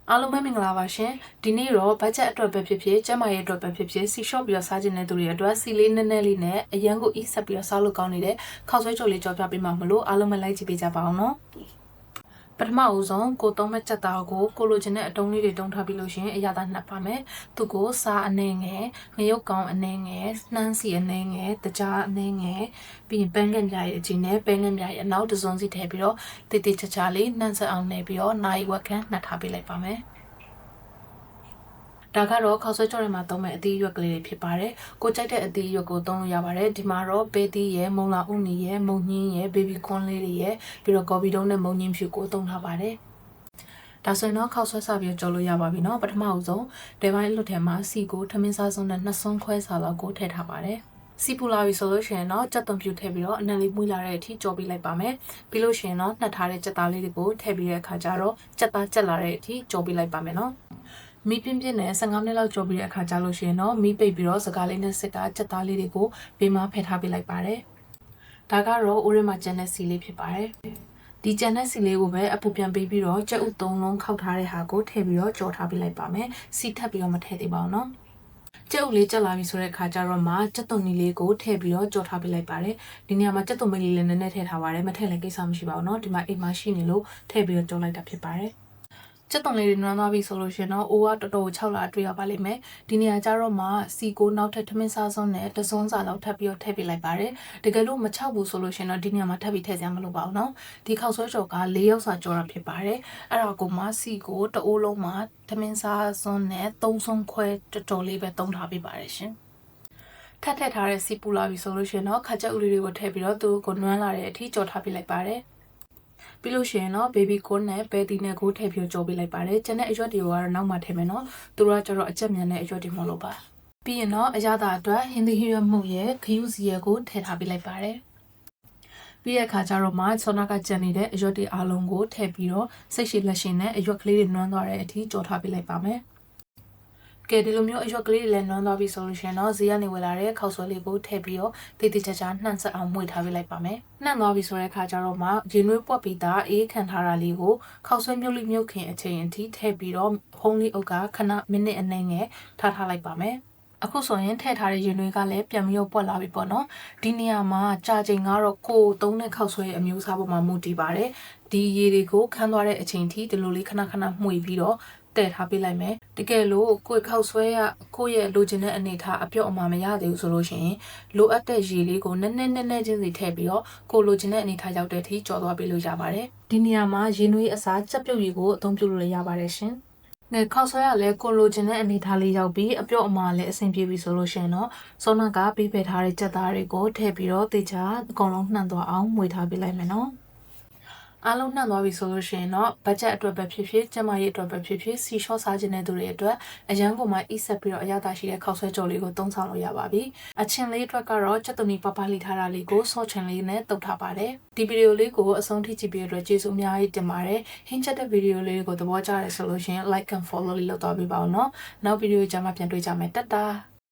အားလုံးပဲမင်္ဂလာပါရှင်ဒီနေ့တော့ဘတ်ဂျက်အတွက်ပဲဖြစ်ဖြစ်ကျန်းမာရေးအတွက်ပဲဖြစ်ဖြစ်စီရှော့ပြီးတော့စားခြင်းတဲ့သူတွေအတွက်စီလေးနည်းနည်းလေးနဲ့အရန်ကိုအီးဆက်ပြီးတော့စားလို့ကောင်းနေတဲ့ခောက်ဆွဲကြော်လေးကြော်ပြပေးမှာမလို့အားလုံးပဲလိုက်ကြည့်ပေးကြပါအောင်နော်ပထမဦးဆုံးကိုသုံးမဲ့ချက်သားကိုလိုချင်တဲ့အတုံးလေးတွေတုံးထားပြီးလို့ရှင်အရသာနှပ်ပါမယ်သူကိုစားအနေငယ်ငရုတ်ကောင်းအနေငယ်နှမ်းစီအနေငယ်တကြားအနေငယ်ပြီးရင်ပန်းကင်ပြားရဲ့အချင်းနဲ့ပန်းကင်ပြားရဲ့အနောက်တစ်စုံစီထည့်ပြီးတော့တေးတေးချာချာလေးနှမ်းဆက်အောင်နေပြီးတော့နိုင်ဝက်ခန့်နှပ်ထားပေးလိုက်ပါမယ်ဒါကတော့ခောက်ဆွဲကြော်ထဲမှာသုံးမဲ့အသီးရွက်ကလေးတွေဖြစ်ပါတယ်။ကိုကြိုက်တဲ့အသီးရွက်ကိုသုံးလို့ရပါတယ်။ဒီမှာတော့ပဲသီးရယ်၊မုံလာဥနီရယ်၊မုံညင်းရယ်၊ဘေဘီကွန်လေးတွေရယ်ပြီးတော့ကော်ပီတုံးနဲ့မုံညင်းဖြူကိုသုံးထားပါတယ်။ဒါဆိုရင်တော့ခောက်ဆွဲစားပြီးကြော်လို့ရပါပြီနော်။ပထမဦးဆုံးဒဲပိုင်းလွတ်ထဲမှာစီကိုထမင်းစားစုံနဲ့2ဆွန်းခွဲစာလောက်ကိုထည့်ထားပါတယ်။စီပူလာပြီဆိုလို့ရှိရင်တော့ကြက်သွန်ဖြူထည့်ပြီးတော့အနံလေးမှုလာတဲ့အထိကြော်ပေးလိုက်ပါမယ်။ပြီးလို့ရှိရင်တော့နှက်ထားတဲ့ကြက်သားလေးတွေကိုထည့်ပြီးတဲ့အခါကျတော့ကြက်သားကြက်လာတဲ့အထိကြော်ပေးလိုက်ပါမယ်နော်။မီးပြင်းပြင်းနဲ့15မိနစ်လောက်ကြော်ပြီးတဲ့အခါကျလို့ရှိရင်တော့မီးပိတ်ပြီးတော့စကားလေးနဲ့စစ်ကကြက်သားလေးတွေကိုဘေးမှာဖယ်ထားပေးလိုက်ပါတယ်။ဒါကတော့အိုးရမှာကျန်တဲ့စီလေးဖြစ်ပါတယ်။ဒီကျန်တဲ့စီလေးကိုပဲအပူပြန်ပေးပြီးတော့ကြက်ဥ3လုံးခောက်ထားတဲ့ဟာကိုထည့်ပြီးတော့ကြော်ထားပေးလိုက်ပါမယ်။စီထပ်ပြီးတော့မထည့်သေးပါဘူးနော်။ကြက်ဥလေးကြက်လာပြီဆိုတဲ့အခါကျတော့မှကြက်သွန်နီလေးကိုထည့်ပြီးတော့ကြော်ထားပေးလိုက်ပါတယ်။ဒီနေရာမှာကြက်သွန်မလေးလည်းနည်းနည်းထည့်ထားပါတယ်။မထည့်လည်းကိစ္စမရှိပါဘူးနော်။ဒီမှာအိမ်မှာရှိနေလို့ထည့်ပြီးတော့ကြော်လိုက်တာဖြစ်ပါတယ်။ကြက်သွန်လေးတွေနွမ်းသွားပြီဆိုလို့ရှင်တော့အိုးကတော်တော်6လာတွေ့ရပါလိမ့်မယ်ဒီနေရာကျတော့မှစီကိုနောက်ထပ်ထမင်းစားစွန်းနဲ့တစွန်းစာလောက်ထပ်ပြီးတော့ထည့်ပေးလိုက်ပါတယ်တကယ်လို့မ6ဘူးဆိုလို့ရှင်တော့ဒီနေရာမှာထပ်ပြီးထည့်စရာမလိုပါဘူးเนาะဒီခောက်ဆွဲကြော်က4ရောက်စာကြော်တာဖြစ်ပါတယ်အဲ့ဒါကိုမှစီကိုတအိုးလုံးမှာထမင်းစားစွန်းနဲ့3စွန်းခွဲတော်တော်လေးပဲသုံးထားပေးပါတယ်ရှင်ထပ်ထည့်ထားတဲ့စီပူလာပြီဆိုလို့ရှင်တော့ခါကြက်ဥလေးတွေကိုထည့်ပြီးတော့သူ့ကိုနွမ်းလာတဲ့အထိကြော်ထားပေးလိုက်ပါတယ်ပြီးလို့ရှိရင်တော့ baby corn နဲ့ ပဲတီနဲ့ကိုထည့်ပြီးကြော်ပေးလိုက်ပါတယ်။ကျန်တဲ့အရွက်တွေကတော့နောက်မှထည့်မယ်နော်။သူတို့ကကျတော့အချက်မြန်တဲ့အရွက်တွေမဟုတ်လို့ပါ။ပြီးရင်တော့အရသာအတွက်ဟင်းသီးဟင်းရွက်မှုရဲ့ခရူးစီရဲ့ကိုထည့်ထားပေးလိုက်ပါတယ်။ပြီးရခါကျတော့မှဆောနာကကျန်နေတဲ့အရွက်တွေအားလုံးကိုထည့်ပြီးတော့စိတ်ရှိလက်ရှိနဲ့အရွက်ကလေးတွေနွမ်းသွားတဲ့အထိကြော်ထားပေးလိုက်ပါမယ်။ကဲဒီလိုမျိုးအရွက်ကလေးတွေလည်းနွမ်းသွားပြီဆိုလို့ရှိရင်တော့ဈေးကနေဝယ်လာတဲ့ခောက်ဆွဲလေးကိုထည့်ပြီးတော့တေးသေးချာချာနှံ့ဆက်အောင်မှွေထားပေးလိုက်ပါမယ်။နှံ့သွားပြီဆိုတဲ့အခါကျတော့မှရေနွေးပွက်ပြီးသားအေးခံထားတာလေးကိုခောက်ဆွဲမြုပ်လိမြုပ်ခင်အချိန်အထိထည့်ပြီးတော့ဖုံးလေးအုပ်ကခဏမိနစ်အနည်းငယ်ထားလိုက်ပါမယ်။အခုဆိုရင်ထည့်ထားတဲ့ရေနွေးကလည်းပြန်ပြီးတော့ပွက်လာပြီပေါ့နော်ဒီနေရာမှာကြာချိန်ကတော့ကိုသုံးတဲ့ခောက်ဆွဲအမျိုးအစားပေါ်မှာမူတည်ပါတယ်ဒီရေတွေကိုခန်းသွားတဲ့အချိန်ထိဒီလိုလေးခဏခဏမှွေပြီးတော့တည်ထားပေးလိုက်မယ်တကယ်လို့ကိုယ်ခောက်ဆွဲရကိုယ့်ရဲ့လိုချင်တဲ့အနေထားအပြော့အမှာမရသေးဘူးဆိုလို့ရှိရင်လိုအပ်တဲ့ရေလေးကိုနည်းနည်းချင်းစီထည့်ပြီးတော့ကိုယ်လိုချင်တဲ့အနေထားရောက်တဲ့အထိကြော်သွားပေးလို့ရပါတယ်ဒီနေရာမှာရေနွေးအစားကြက်ပြုတ်ရေကိုအသုံးပြုလို့ရပါတယ်ရှင်ငယ်ခောက်ဆွဲရလဲကိုလိုချင်တဲ့အနေထားလေးရောက်ပြီးအပြော့အမှာလည်းအဆင်ပြေပြီဆိုလို့ရှိရင်တော့စောနာကပေးဖယ်ထားတဲ့ကြက်သားတွေကိုထည့်ပြီးတော့တေချာအကုန်လုံးနှံ့သွားအောင်မှွေထားပေးလိုက်မယ်နော်အားလုံးနှံ့သွားပြီဆိုလို့ရှိရင်တော့ဘတ်ဂျက်အတွက်ပဲဖြစ်ဖြစ်ကျန်းမာရေးအတွက်ပဲဖြစ်ဖြစ်စီရှော့စားခြင်းတဲ့သူတွေအတွက်အရန်ကိုမှအီးဆက်ပြီးတော့အရသာရှိတဲ့ခောက်ဆွဲကြော်လေးကိုသုံးဆောင်လို့ရပါပြီအချင်းလေးအတွက်ကတော့ကြက်သွန်နီပပလိထားတာလေးကိုဆော့ချင်လေးနဲ့တုပ်ထားပါတယ်ဒီဗီဒီယိုလေးကိုအဆုံးထိကြည့်ပြီးတော့ကျေးဇူးအများကြီးတင်ပါတယ်ဟင်းချက်တဲ့ဗီဒီယိုလေးကိုသဘောကျတယ်ဆိုလို့ရှိရင် like and follow လေးလုပ်သွားပေးပါဦးနော်နောက်ဗီဒီယိုကြမှာပြန်တွေ့ကြမယ်တတ်တာ